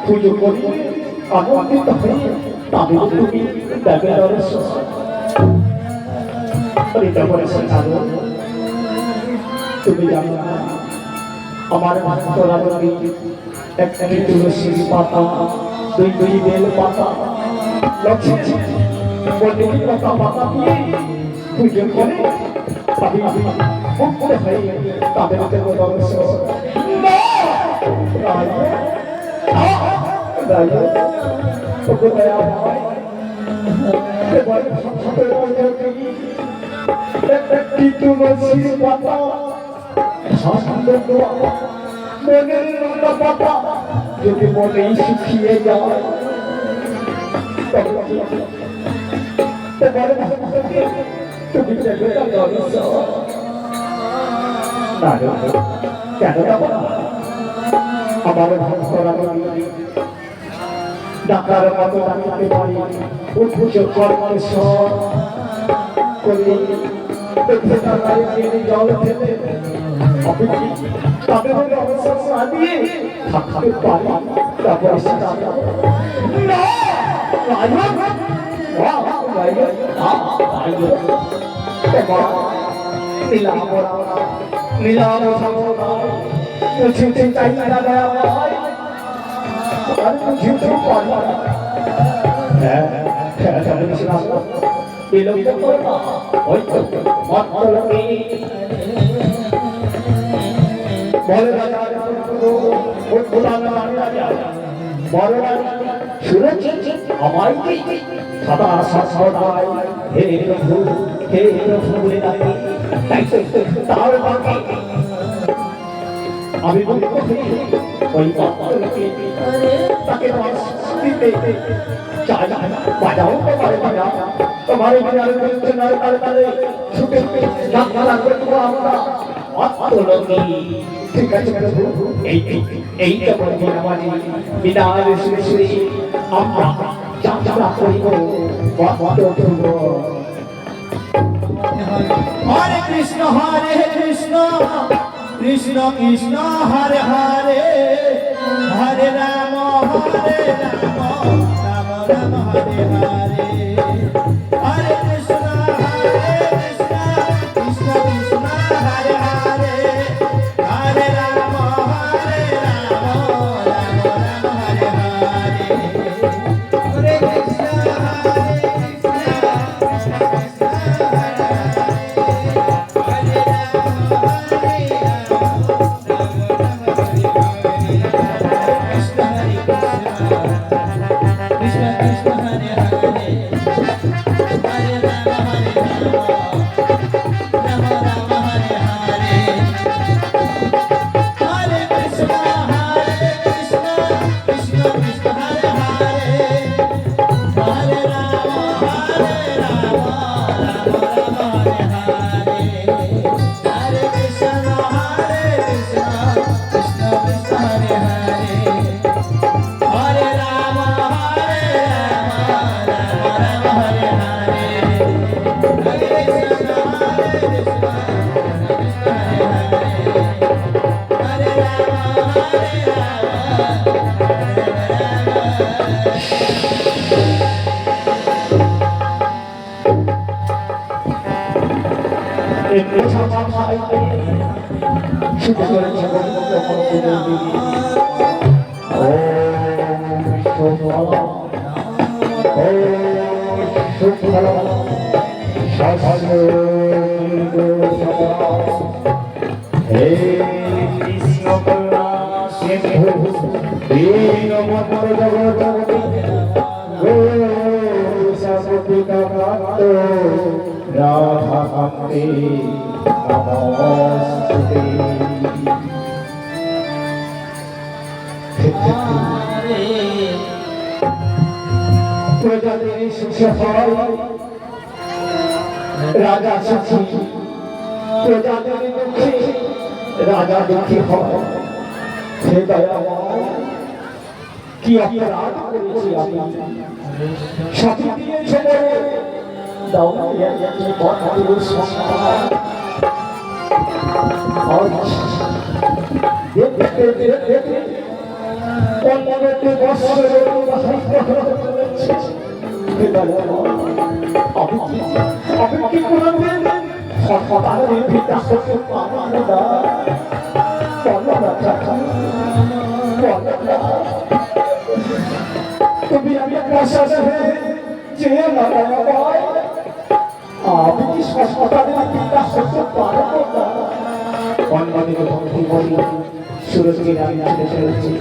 পুজো করি আনন্দিত হই আমি তুমি দেখে তুমি জানো না আমার তোরা একটি তুলসীর পাতা দুই দুই বেল পাতা লক্ষ্মী পল্লী পাতা পাতা দিয়ে পুজো করে আমি মুক্ত হয়ে তাদেরকে তুলসীর পাতা মনের পাতা যদি মনেই শুকিয়ে যায় তুমি কেন আমার ভক্তরা ডাকার মতো ডাকতে পারি উদ্ভুজ কর্মেশ্বর করে জল খেতে আমি কি তাদের অবস্থা দিয়ে থাকতে পারি আমি তাকে বাজাও তোমার ঠিক আছে এইটা বলবো আমাদের বিদায় শুনে আমরা যাত্রা করিব হরে কৃষ্ণ কৃষ্ণ কৃষ্ণ হরে হরে হরে রাম রাম রাম হরে হরে হরে কৃষ্ণ কৃষ্ণ কৃষ্ণ হরে হরে হরে রাম রাম রাম হরে হরে হরে কৃষ্ণ রাজা সুখী প্রজাদের দুঃখে রাজা দুঃখী হয়। কি অপরাধ করেছি আমি সাথী দিয়েছে বলে দাও না একটি বড় সংসার দেখতে দেখতে পনেরোটি বছরের আপনি কি করবেন সরকারের পিতা সত্য পাবনা তুমি আমি প্রশাসনে যে আমি কি সরকারের পিতা সত্য পাবো না অন্যদিকে ভক্তি বলি সুরজকে আমি চলে চলেছি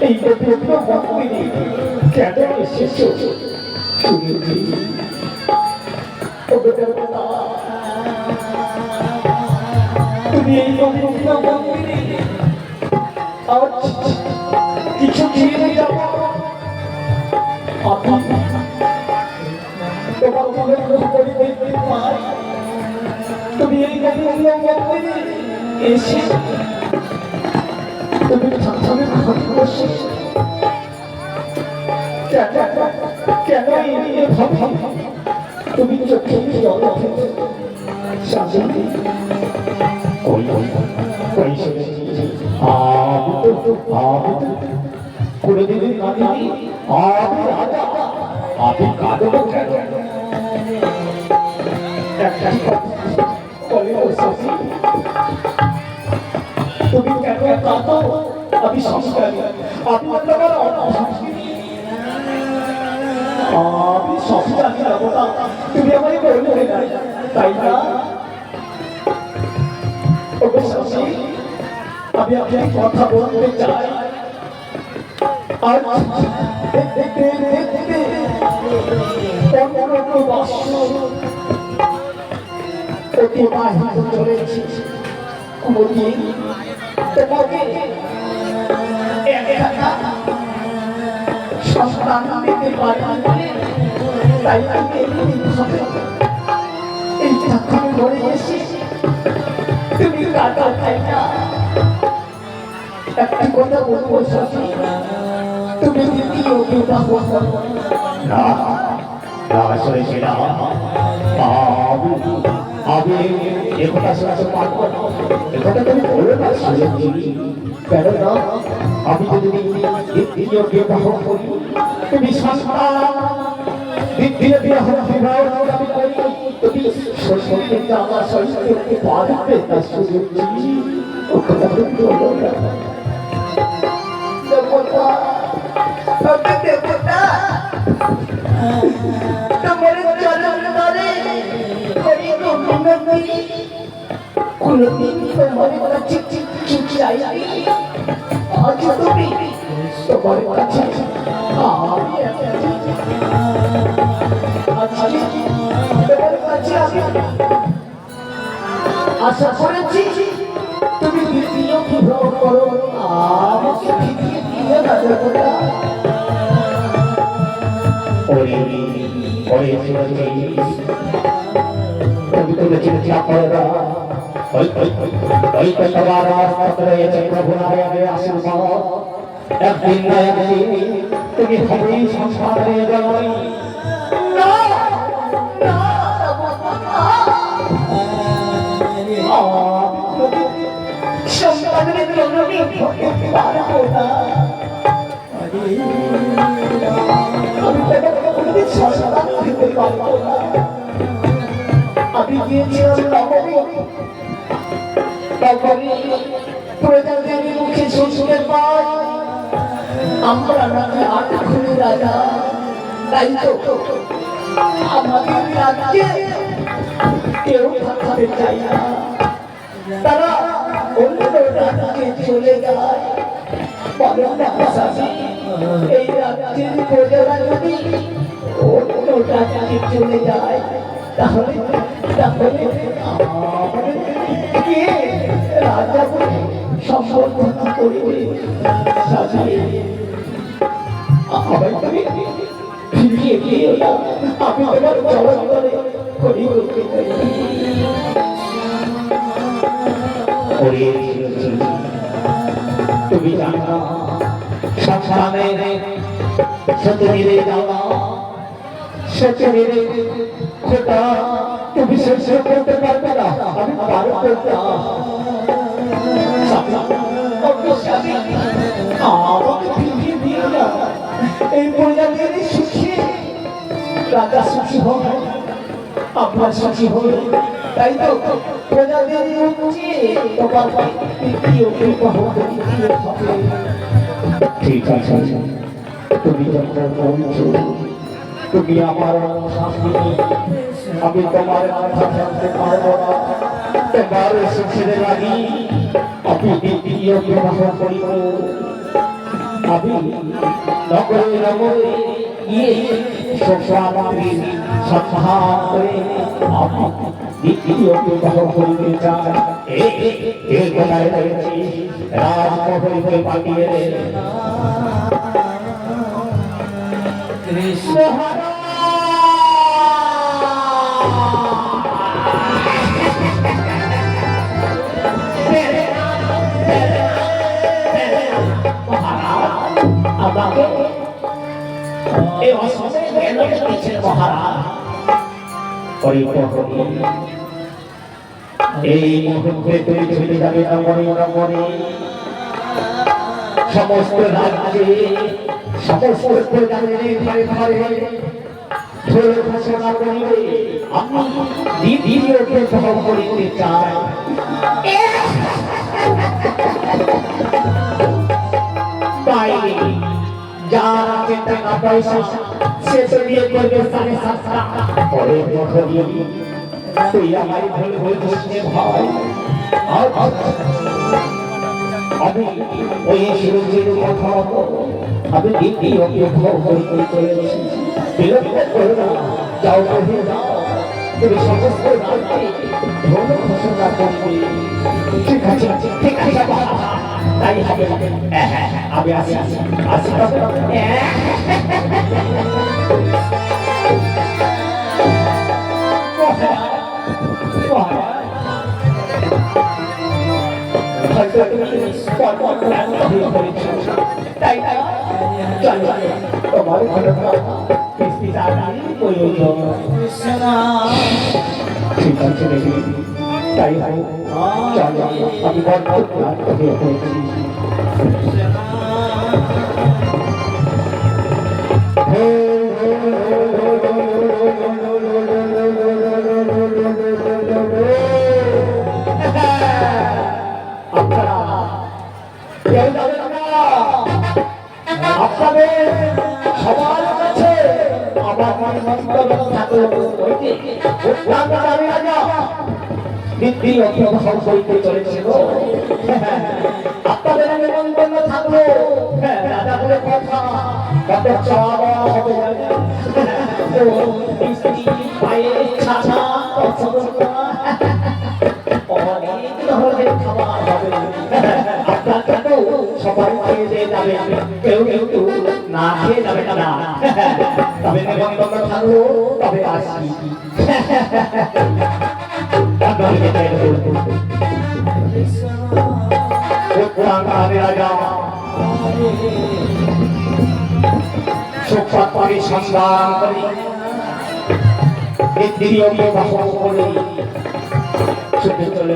এই কেন এসেছো শুনেছি তুমি এই কিছু খেয়ে যাবো তুমি এই এসে তুমি কেন তুমি চোখে কোনদিন কাঁদিনি আপনি কাঁদবো কেন তুমি কেন কাঁদো আমি সংস্কারী আপনি আমি সব জানি যাবো না তুমি আমাকে বললে তাই না আমি আপনাকে কথা বলতে চাই আর দেখতে দেখতে 15 বছর অতিবাহিত চলেছে কোনদিন তোমাকে একটা সন্তান দিতে পারি তাই আমি এই চাকরি করে এসে তুমি কাটা খাই না একটি কথা বলবো তুমি দ্বিতীয় বিবাহ না আসলে সেটা আমি একথা শোনাতে পারবো না একথা তুমি বলো না কেন না আমি যদি দ্বিতীয় বিবাহ করি তুমি সন্তান দ্বিতীয় বিবাহ আমি করি তুমি সত্যি আমার সহিত পারবে না সুযোগ ও কথা তুমি বলো না তোমার চরণ ধরে করি মিনতি কোনদিন তোমার কাছে চিঠি আই আজ তুমি তোমার কাছে আমি আজকে তোমার কাছে আশা করেছি তুমি দ্বিতীয় বিবাহ করো আমাকে দ্বিতীয় বিয়ে না দেবো না একদিন না একদিন তুমি হবেই সংসারে জয় সন্তানের জন্য পারবো না আমি গিয়েছিলাম প্রজাদের মুখে শুনতে পাই আমরা নাকি 8 খুনি রাজা তাই তো আমাদের রাজ্যে কেউ থাকতে চাই না তারা অন্য রাজ্যে চলে যায়। বলো না শাশি, এই রাজ্যের প্রজারা যদি অন্য রাজ্যে চলে যায় তাহলে তাহলে কে রাজা বলে সম্বর্ধনা করবে? শাশি, আমায় তুমি ফিরিয়ে দিও না, আমি তোমার চরণ ধরে করি করতে চাই। তুমি জানো না সবসময় সত্যিরে যাওয়া সত্যিরে খোটা তুমি শেষ করতে পারবে না, আমি পারবো না। আমাকে ফিরিয়ে দিও না, এই প্রজাদের সুখী রাজা সুখী হয়, আপনার সুখী হল। তাই তো প্রজাদের তোমার তৃতীয় বিবাহ দ্বিতীয় হবে। ঠিক আছে, তুমি যখন বলছো তুমি আমার শান্তি, আমি তোমার কথা জানতে পারবো না। তোমার সুখের লাগি আমি দ্বিতীয় বিবাহ করিব। আমি নগরে নগরে গিয়ে শোষাবাদী সন্ধান করে আমি দ্বিতীয় বিবাহ করিতে চাই। এই কথায় রয়েছে রাজমহলকে পাঠিয়ে কৃষ্ণ আমাকে এই অসমে জ্ঞান দিচ্ছেন মহারাজ। এই মুহূর্তে তুমি চলে যাবে নগরে নগরে, সমস্ত রাজ্যে সমস্ত প্রজাদের ঘরে ঘরে ঢোল ঘোষণা করিবে আমি দ্বিতীয় বিবাহ করিতে চাই। তাই যার আছে টাকা পয়সা সে তো বিয়ে করবে 7.5 পরে তুই আমায় ভুল ভুল বুঝতে ভাই। আমি ওই সুরজির কথা মতো আমি দ্বিতীয় বিবাহ করিতে চলেছি। বিলম্ব করো না, যাও বহে যাও, তুমি সমস্ত রাজ্যে ঢোল ঘোষণা করবে। ঠিক আছে ঠিক আছে, তাই হবে। আমি আসি আসি আসি তাই তোমার ঠিক আছে দেখি, তাই আমি করেছি। আপনাদের সবার কাছে আমার নিমন্ত্রণ থাকলো দ্বিতীয় বিবাহ করিতে চলেছিল। আপনাদের নিমন্ত্রণ থাকলো রাজা বলে কথা কত চাওয়া হবে পায়ে ছাছা অনেক ধরনের খাবার হবে। আপনার সবাই খেয়ে যাবে, কেউ কেউ না খেয়ে যাবে না। তবে নিমন্ত্রণ থাকলো, তবে আসি। সুখপাত্রী সন্ধান করি দ্বিতীয় বিবাহ করে ছুটে চলে।